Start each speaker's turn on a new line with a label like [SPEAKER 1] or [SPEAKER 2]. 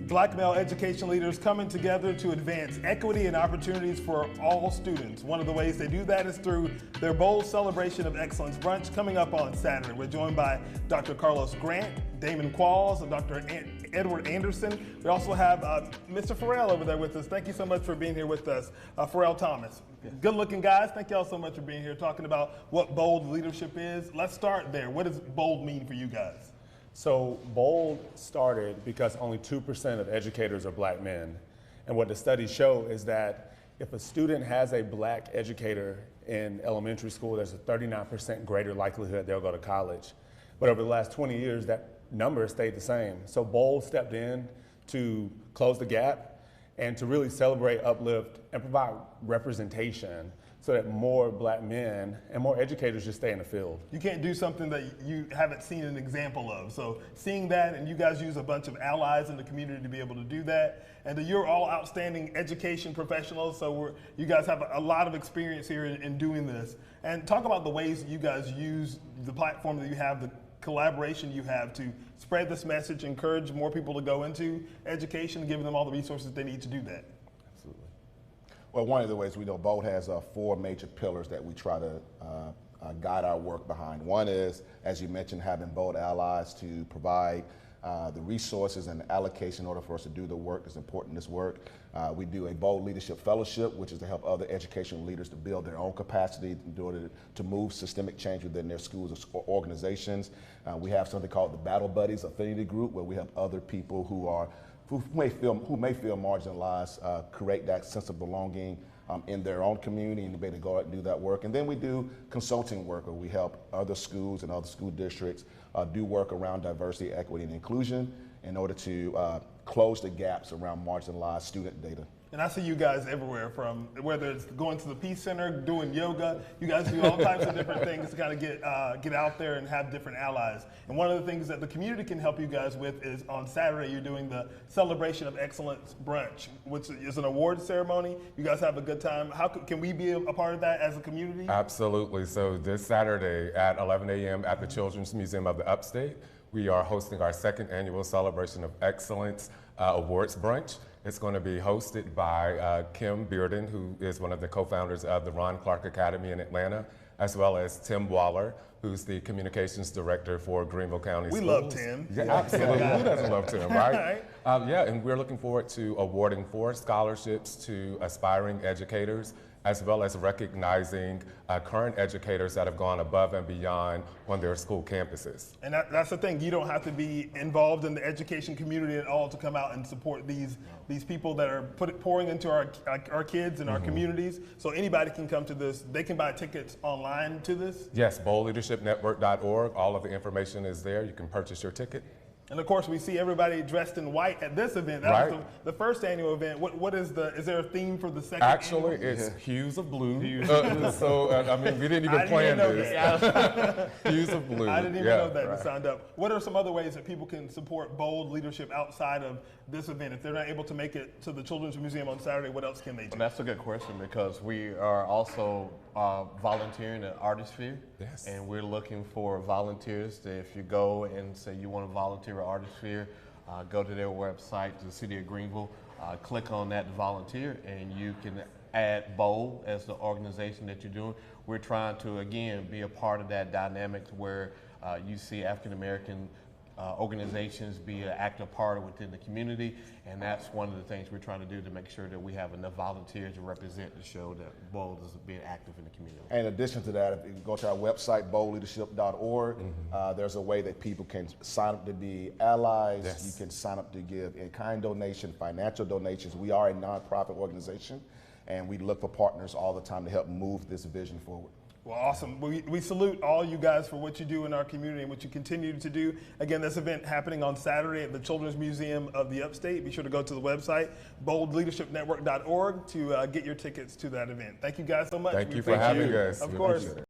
[SPEAKER 1] Black male education leaders coming together to advance equity and opportunities for all students. One of the ways they do that is through their bold celebration of excellence brunch coming up on Saturday. We're joined by Dr. Carlos Grant, Damon Qualls, and Dr. Edward Anderson. We also have Mr. Farrell over there with us. Thank you so much for being here with us. Farrell Thomas. Good looking guys. Thank y'all so much for being here talking about what bold leadership is. Let's start there. What does bold mean for you guys?
[SPEAKER 2] So BOLD started because only 2% of educators are black men. And what the studies show is that if a student has a black educator in elementary school, there's a 39% greater likelihood they'll go to college. But over the last 20 years, that number has stayed the same. So BOLD stepped in to close the gap and to really celebrate, uplift, and provide representation so that more black men and more educators just stay in the field.
[SPEAKER 1] You can't do something that you haven't seen an example of. So seeing that, and you guys use a bunch of allies in the community to be able to do that, and you're all outstanding education professionals, so you guys have a lot of experience here in doing this. And talk about the ways that you guys use the platform that you have, the collaboration you have to spread this message, encourage more people to go into education, giving them all the resources they need to do that.
[SPEAKER 3] Well, one of the ways we know BOLD has 4 major pillars that we try to guide our work behind. One is, as you mentioned, having BOLD allies to provide the resources and the allocation in order for us to do the work that's important in this work. We do a BOLD Leadership Fellowship, which is to help other educational leaders to build their own capacity in order to move systemic change within their schools or organizations. We have something called the Battle Buddies Affinity Group, where we help other people who may feel marginalized, create that sense of belonging in their own community and be able to go out and do that work. And then we do consulting work where we help other schools and other school districts do work around diversity, equity, and inclusion in order to close the gaps around marginalized student data.
[SPEAKER 1] And I see you guys everywhere, from whether it's going to the Peace Center, doing yoga. You guys do all types of different things to kind of get out there and have different allies. And one of the things that the community can help you guys with is on Saturday you're doing the Celebration of Excellence Brunch, which is an award ceremony. You guys have a good time. How can we be a part of that as a community?
[SPEAKER 4] Absolutely. So this Saturday at 11 a.m. at the Children's Museum of the Upstate, we are hosting our 2nd annual Celebration of Excellence Awards Brunch. It's going to be hosted by Kim Bearden, who is one of the co-founders of the Ron Clark Academy in Atlanta, as well as Tim Waller, who's the communications director for Greenville County Schools.
[SPEAKER 1] We love Tim.
[SPEAKER 4] Yeah, absolutely. Who doesn't love Tim, right? Yeah, and we're looking forward to awarding 4 scholarships to aspiring educators, as well as recognizing current educators that have gone above and beyond on their school campuses.
[SPEAKER 1] And that's the thing, you don't have to be involved in the education community at all to come out and support these people that are pouring into our kids and our communities. So anybody can come to this. They can buy tickets online to this?
[SPEAKER 4] Yes, boldleadershipnetwork.org. All of the information is there. You can purchase your ticket.
[SPEAKER 1] And of course, we see everybody dressed in white at this event. That was the first annual event. What is there a theme for the second?
[SPEAKER 4] Actually,
[SPEAKER 1] annual?
[SPEAKER 4] it's hues of blue. So, I mean, we didn't even plan this. Hues of blue.
[SPEAKER 1] I didn't even know that. You signed up. What are some other ways that people can support bold leadership outside of this event? If they're not able to make it to the Children's Museum on Saturday, what else can they do?
[SPEAKER 5] Well, that's a good question, because we are also volunteering at Artisphere.
[SPEAKER 4] Yes.
[SPEAKER 5] And we're looking for volunteers. If you go and say you want to volunteer at Artisphere, go to their website, the City of Greenville, click on that to volunteer, and you can add BOLD as the organization that you're doing. We're trying to, again, be a part of that dynamic where you see African American organizations be an active part within the community, and that's one of the things we're trying to do to make sure that we have enough volunteers to represent the show that BOLD is being active in the community.
[SPEAKER 3] And in addition to that, if you go to our website, boldleadership.org, there's a way that people can sign up to be allies.
[SPEAKER 4] Yes.
[SPEAKER 3] You can sign up to give in-kind donation, financial donations. We are a nonprofit organization, and we look for partners all the time to help move this vision forward.
[SPEAKER 1] Well, awesome. We salute all you guys for what you do in our community and what you continue to do. Again, this event happening on Saturday at the Children's Museum of the Upstate. Be sure to go to the website, boldleadershipnetwork.org, to get your tickets to that event. Thank you guys so much.
[SPEAKER 4] Thank you for having us.
[SPEAKER 1] Of course.